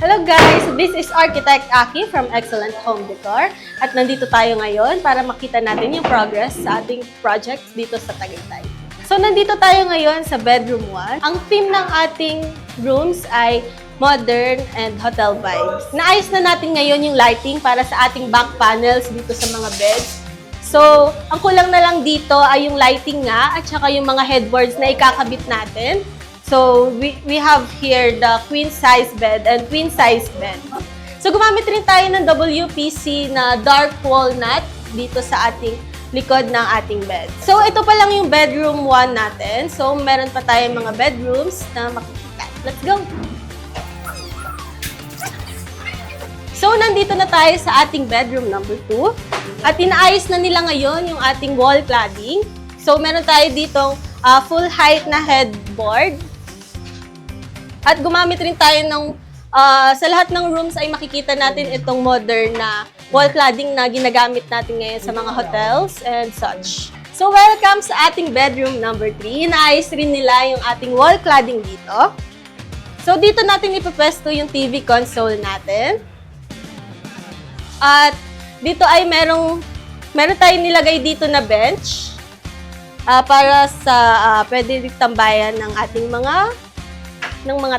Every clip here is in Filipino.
Hello guys! This is Architect Aki from Excellent Home Decor at nandito tayo ngayon para makita natin yung progress sa ating project dito sa Tagaytay. So nandito tayo ngayon sa bedroom 1. Ang theme ng ating rooms ay modern and hotel vibes. Naayos na natin ngayon yung lighting para sa ating back panels dito sa mga beds. So, ang kulang na lang dito ay yung lighting nga at saka yung mga headboards na ikakabit natin. So, we have here the queen size bed and twin size bed. So, gumamit rin tayo ng WPC na dark walnut dito sa ating likod ng ating bed. So, ito pa lang yung bedroom 1 natin. So, meron pa tayong mga bedrooms na makikita. Let's go! So, nandito na tayo sa ating bedroom number 2. At inaayos na nila ngayon yung ating wall cladding. So, meron tayo ditong full height na headboard. At gumamit rin tayo ng, sa lahat ng rooms ay makikita natin itong modern na wall cladding na ginagamit natin ngayon sa mga hotels and such. So, welcome sa ating bedroom number 3. Inaayos rin nila yung ating wall cladding dito. So, dito natin ipapwesto yung TV console natin. At dito ay meron tayong nilagay dito na bench para sa pwede tambayan ng ating mga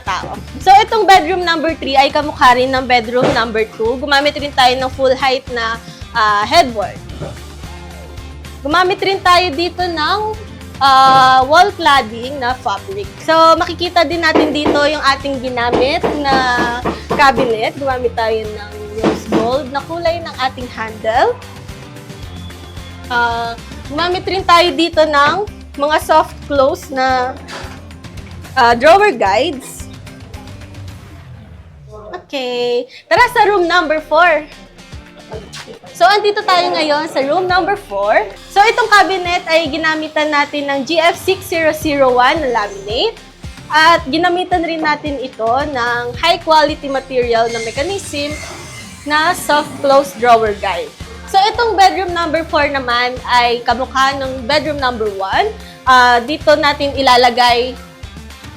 tao. So, itong bedroom number 3 ay kamukha rin ng bedroom number 2. Gumamit rin tayo ng full height na headboard. Gumamit rin tayo dito ng wall cladding na fabric. So, makikita din natin dito yung ating ginamit na cabinet. Gumamit tayo ng rose gold na kulay ng ating handle. Gumamit rin tayo dito ng mga soft close na drawer guides. Okay. Tara sa room number 4. So, andito tayo ngayon sa room number 4. So, itong cabinet ay ginamitan natin ng GF6001 na laminate. At ginamitan rin natin ito ng high quality material na mechanism na soft close drawer guide. So, itong bedroom number 4 naman ay kamukha ng bedroom number 1. Dito natin ilalagay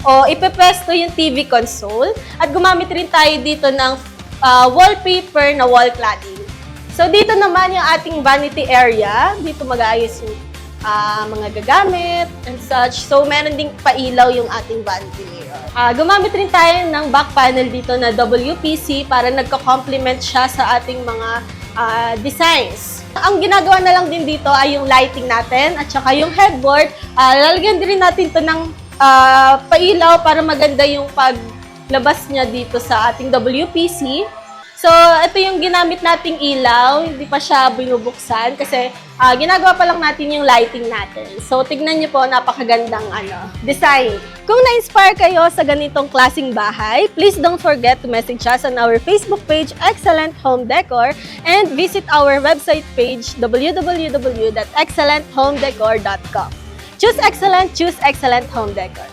o ipepwesto yung TV console at gumamit rin tayo dito ng wallpaper na wall cladding. So, dito naman yung ating vanity area. Dito mag-aayos yung mga gagamit and such. So, meron ding pailaw yung ating vanity mirror. Gumamit rin tayo ng back panel dito na WPC para nagko-complement siya sa ating mga designs. Ang ginagawa na lang din dito ay yung lighting natin at saka yung headboard. Lalagyan din natin ito ng pailaw para maganda yung paglabas niya dito sa ating WPC. So, ito yung ginamit nating ilaw. Hindi pa siya binubuksan kasi ginagawa pa lang natin yung lighting natin. So, tignan niyo po, napakagandang design. Kung na-inspire kayo sa ganitong klaseng bahay, please don't forget to message us on our Facebook page, Excellent Home Decor, and visit our website page, www.excellenthomedecor.com. Choose excellent Home Decor.